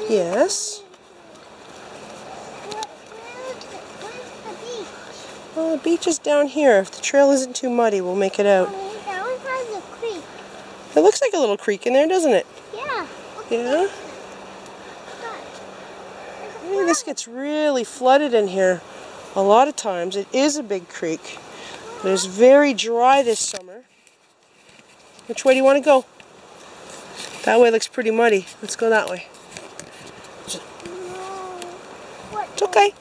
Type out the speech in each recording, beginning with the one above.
Yes. Well, the beach is down here. If the trail isn't too muddy, we'll make it out. That one has a creek. It looks like a little creek in there, doesn't it? Yeah. Yeah? Hey, this gets really flooded in here. A lot of times. It is a big creek. But it's very dry this summer. Which way do you want to go? That way looks pretty muddy. Let's go that way. It's okay.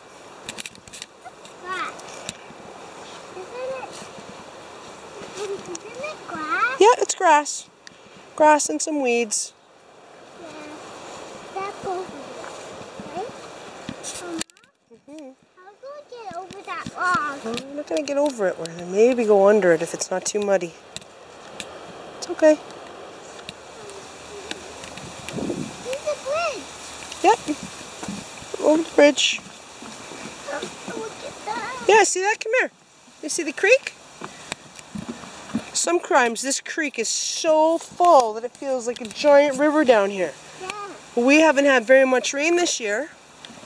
Yeah, it's grass. Grass and some weeds. Yeah, that goes right? How do I get over that log? Well, we're not going to get over it. We're going to maybe go under it if it's not too muddy. It's okay. There's a bridge. Yep. Over the bridge. Look at that. Yeah, see that? Come here. You see the creek? Sometimes this creek is so full that it feels like a giant river down here. Yeah. But we haven't had very much rain this year,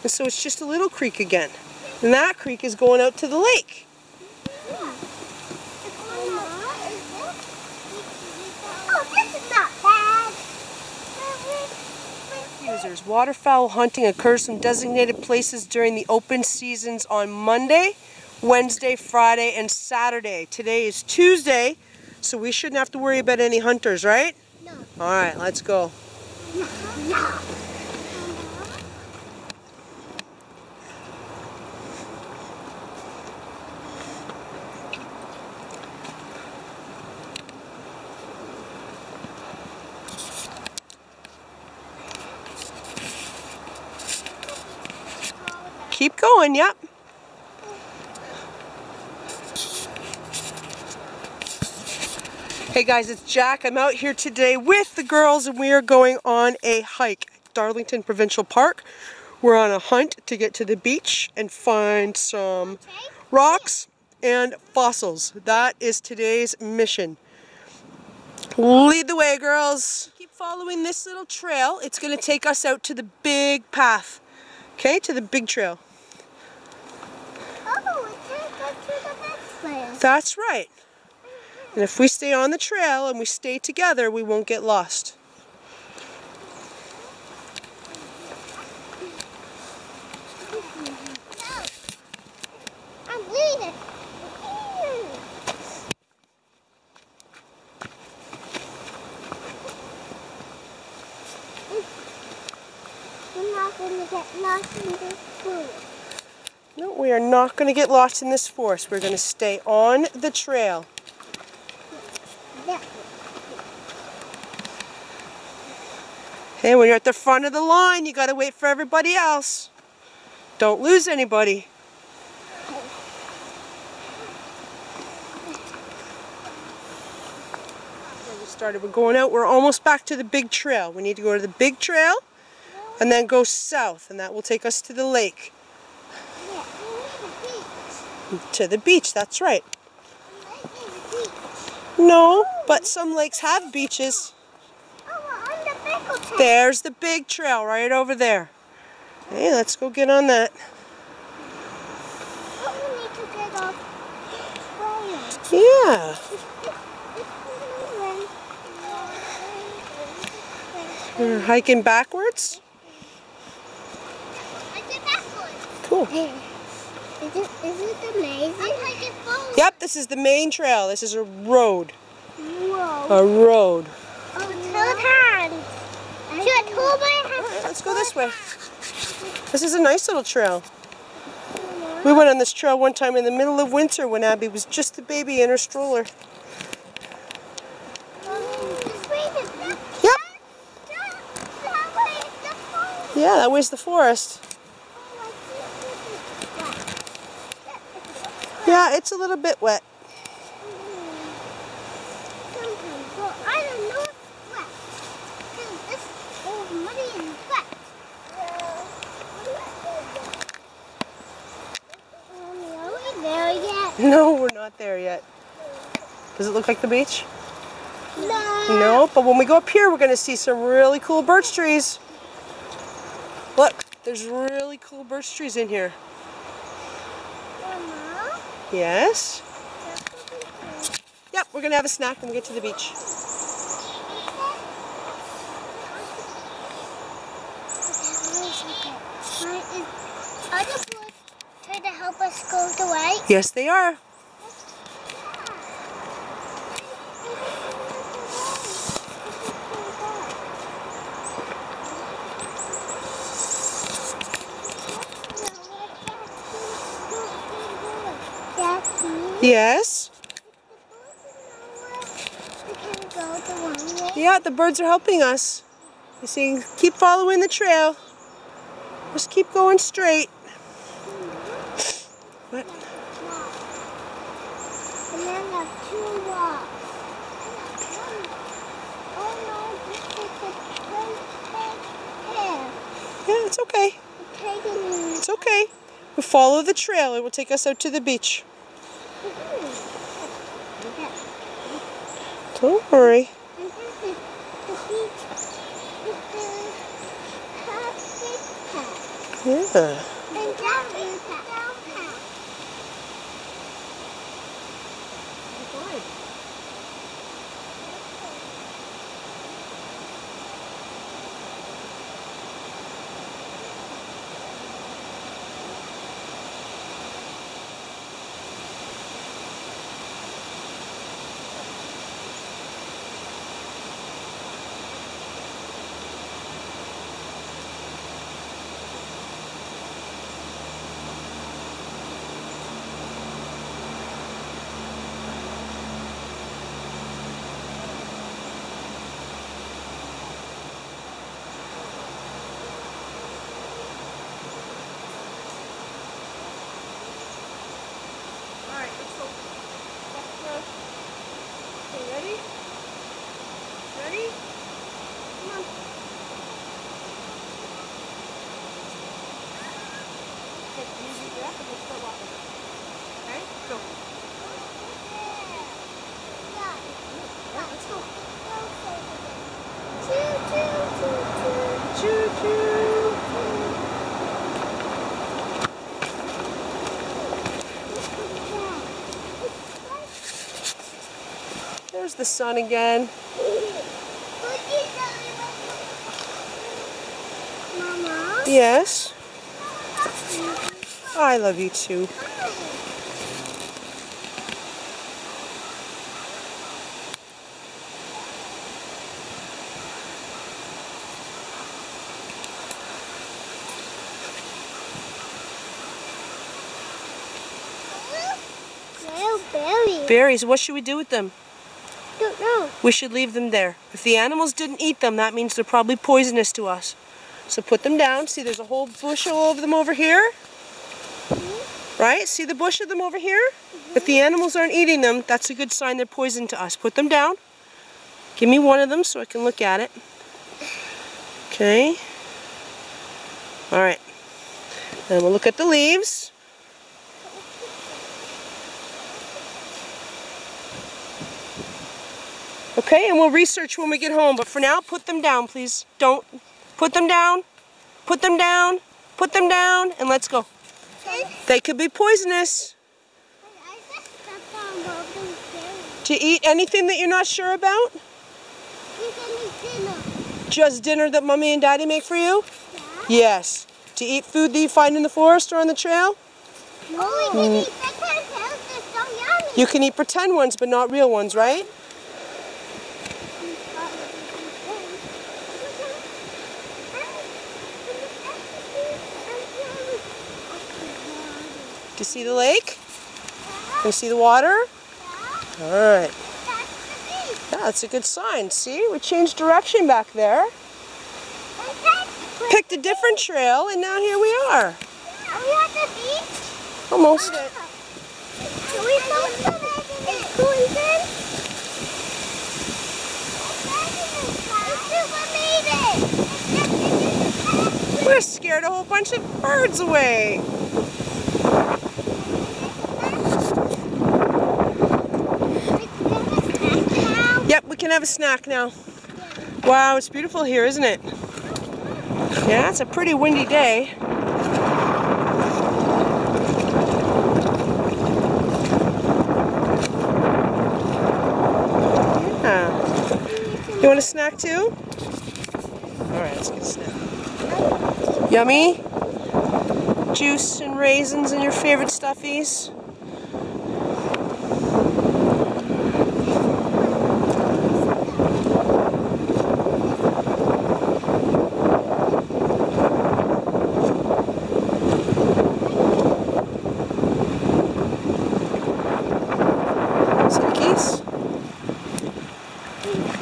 and so it's just a little creek again. And that creek is going out to the lake. Yeah. Oh, this is not bad. Users, waterfowl hunting occurs in designated places during the open seasons on Monday, Wednesday, Friday, and Saturday. Today is Tuesday, so we shouldn't have to worry about any hunters, right? No. All right, let's go. No. Keep going, yep. Hey guys, it's Jack. I'm out here today with the girls and we are going on a hike at Darlington Provincial Park. We're on a hunt to get to the beach and find some rocks and fossils. That is today's mission. Lead the way, girls. Keep following this little trail. It's going to take us out to the big path. Okay, to the big trail. Oh, it takes us to the next place. That's right. And if we stay on the trail and we stay together, we won't get lost. I'm leading. We're not going to get lost in this forest. No, we are not going to get lost in this forest. We're going to stay on the trail. Hey, when you're at the front of the line, you got to wait for everybody else. Don't lose anybody. We're going out. We're almost back to the big trail. We need to go to the big trail and then go south, and that will take us to the lake. Yeah, we need a beach. To the beach, that's right. The lake is a beach. No, but some lakes have beaches. Oh, we're on the big trail. There's the big trail right over there. Hey, let's go get on that. But we need to get off the trail. Yeah. We're hiking backwards. I did backwards. Cool. Is it amazing? I'm hiking forward. Yep, this is the main trail. This is a road. Whoa. A road. Oh, 2 hands. Should I hold my hand? All right, let's go this way. This is a nice little trail. We went on this trail one time in the middle of winter when Abby was just a baby in her stroller. Yep. Yeah, that way's the forest. Yeah, it's a little bit wet. Sometimes, well, I don't know it's wet. Because it's all muddy and wet. Are we there yet? No, we're not there yet. Does it look like the beach? No. No, but when we go up here, we're going to see some really cool birch trees. There's really cool birch trees in here. Mama? Yes? Yep, we're gonna have a snack when we get to the beach. Are the boys trying to help us go the way? Yes, they are. Yes? Yeah, the birds are helping us. You see, keep following the trail. Just keep going straight. What? And then have 2 walks. Oh no, this is a Yeah, it's okay. It's okay. We follow the trail. It will take us out to the beach. Don't worry. Yeah. Ready? Ready? Come on. Okay, use your breath and we'll start walking. Okay? Go. Alright, let's go. Choo choo. There's the sun again. Mama? Yes? I love you too. Berries. Berries, what should we do with them? Don't know. We should leave them there. If the animals didn't eat them, that means they're probably poisonous to us. So put them down. See, there's a whole bushel of them over here. Right? See the bush of them over here? If the animals aren't eating them, that's a good sign they're poison to us. Put them down. Give me one of them so I can look at it. Okay. All right. Then we'll look at the leaves. Okay, and we'll research when we get home, but for now, put them down, please. Don't. Put them down, put them down, put them down, and let's go. They could be poisonous. To eat anything that you're not sure about? Just dinner that Mommy and Daddy make for you? Yeah. Yes. To eat food that you find in the forest or on the trail? No, we can eat pretend ones. They're so yummy. You can eat pretend ones, but not real ones, right? Do you see the lake? Can you see the water? Yeah. All right. That's the beach. Yeah, that's a good sign. See, we changed direction back there. Picked a different trail, and now here we are. Are we at the beach? Almost. Can we go inclusion? We're scared a whole bunch of birds away. Yep, we can have a snack now. Wow, it's beautiful here, isn't it? Yeah, it's a pretty windy day. Yeah. You want a snack too? Alright, let's get a snack. Yummy? Juice and raisins and your favorite stuffies? Snackies?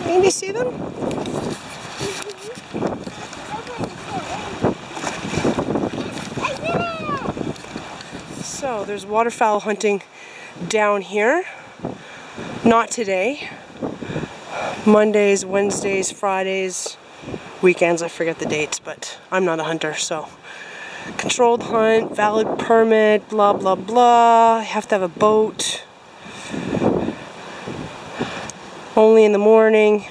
Can you see them? So there's waterfowl hunting down here. Not today. Mondays, Wednesdays, Fridays, weekends, I forget the dates, but I'm not a hunter, so. Controlled hunt, valid permit, blah blah blah. You have to have a boat. Only in the morning.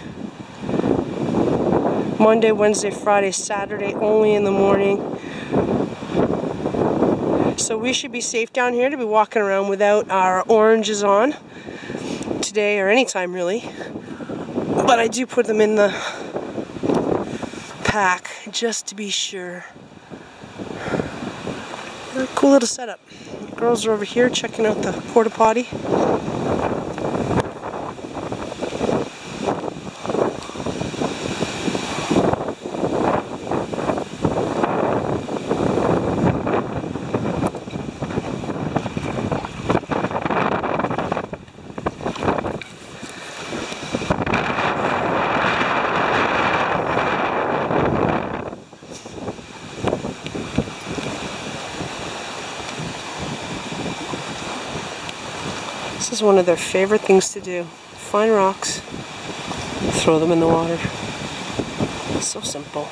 Monday, Wednesday, Friday, Saturday, only in the morning. So we should be safe down here to be walking around without our oranges on today or anytime really. But I do put them in the pack just to be sure. Cool little setup. The girls are over here checking out the porta potty. This is one of their favorite things to do. Find rocks, throw them in the water. It's so simple.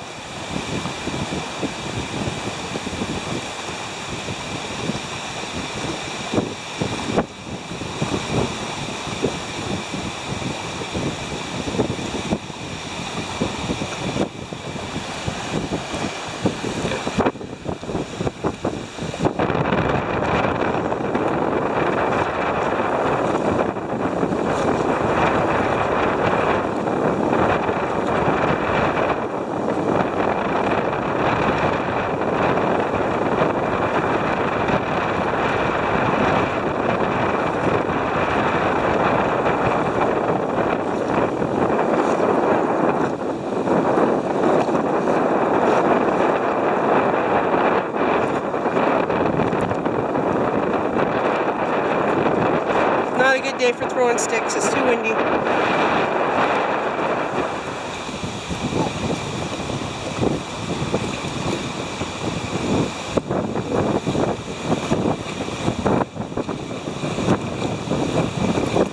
Not a good day for throwing sticks, it's too windy.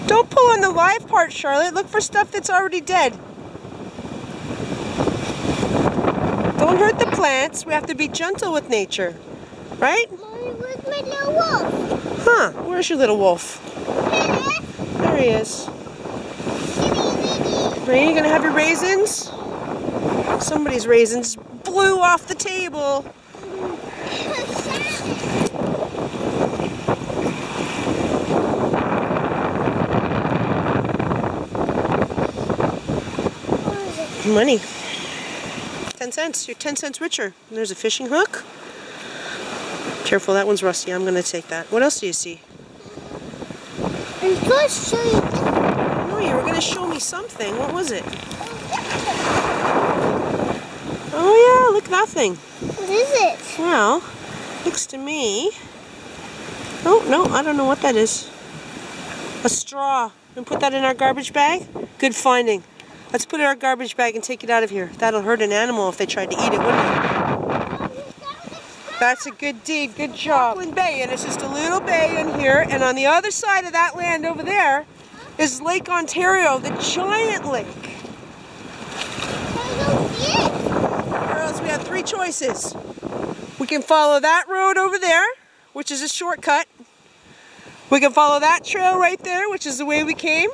Don't pull on the live part, Charlotte. Look for stuff that's already dead. Don't hurt the plants. We have to be gentle with nature. Right? Mommy, where's my little wolf? Huh, where's your little wolf? There he is. Are you gonna have your raisins? Somebody's raisins blew off the table. Money. 10 cents. You're 10 cents richer. And there's a fishing hook. Careful, that one's rusty. I'm gonna take that. What else do you see? I was going to show you. No, you were going to show me something. What was it? Oh yeah, look, nothing. What is it? Well, looks to me... Oh, no, I don't know what that is. A straw. And put that in our garbage bag? Good finding. Let's put it in our garbage bag and take it out of here. That'll hurt an animal if they tried to eat it, wouldn't it? That's a good deed. Good job. McLaughlin Bay, and it's just a little bay in here. And on the other side of that land over there is Lake Ontario, the giant lake. I don't see it. Girls, we have three choices. We can follow that road over there, which is a shortcut. We can follow that trail right there, which is the way we came.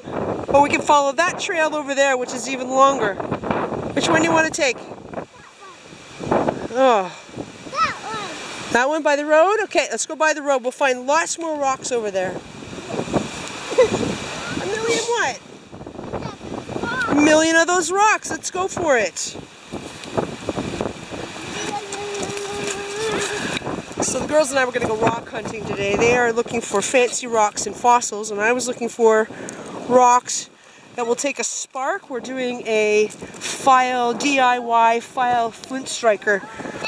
Or we can follow that trail over there, which is even longer. Which one do you want to take? Oh. That one. That one by the road? Okay, let's go by the road. We'll find lots more rocks over there. A million what? A million of those rocks. Let's go for it. So the girls and I were going to go rock hunting today. They are looking for fancy rocks and fossils, and I was looking for rocks that will take a spark. We're doing a DIY file flint striker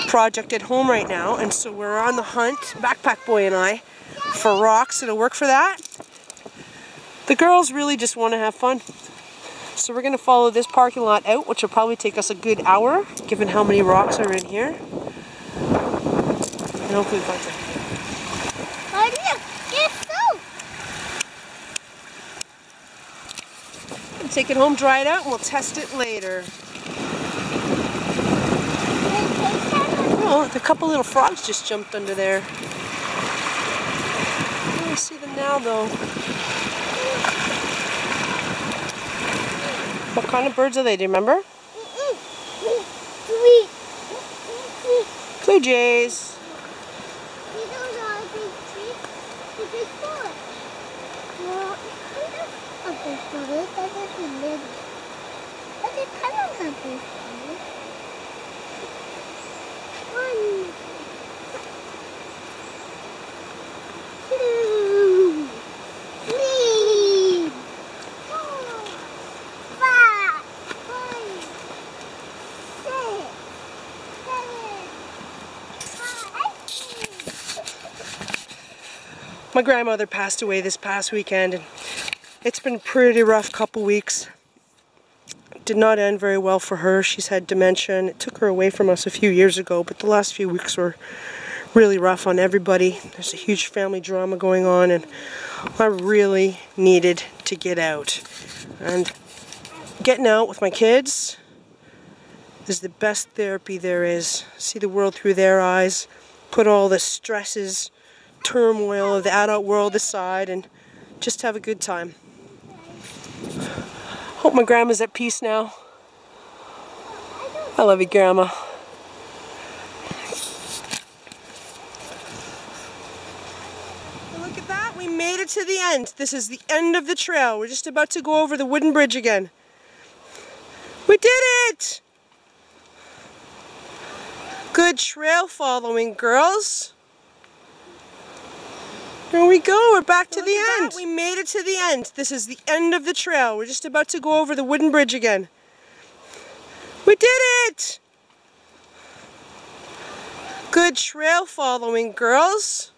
project at home right now, and so we're on the hunt, Backpack Boy and I, for rocks that'll work for that. The girls really just want to have fun. So we're going to follow this parking lot out, which will probably take us a good hour, given how many rocks are in here. And hopefully find some. Oh, look, there's soap. We'll take it home, dry it out, and we'll test it later. Oh, a couple little frogs just jumped under there. I don't see them now, though. What kind of birds are they? Do you remember? Blue jays. My grandmother passed away this past weekend, and it's been a pretty rough couple weeks. It did not end very well for her. She's had dementia, and it took her away from us a few years ago, but the last few weeks were really rough on everybody. There's a huge family drama going on, and I really needed to get out. And getting out with my kids is the best therapy there is. See the world through their eyes, put all the stresses, turmoil of the adult world aside, and just have a good time. Hope my grandma's at peace now. I love you, Grandma. Look at that, we made it to the end. This is the end of the trail. We're just about to go over the wooden bridge again. We did it! Good trail following, girls. Here we go, we're back to the end. We made it to the end. This is the end of the trail. We're just about to go over the wooden bridge again. We did it! Good trail following, girls.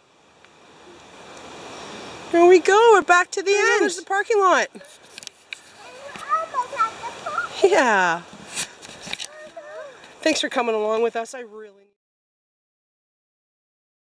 Here we go, we're back to the end. There's the parking lot. Yeah. Thanks for coming along with us. I really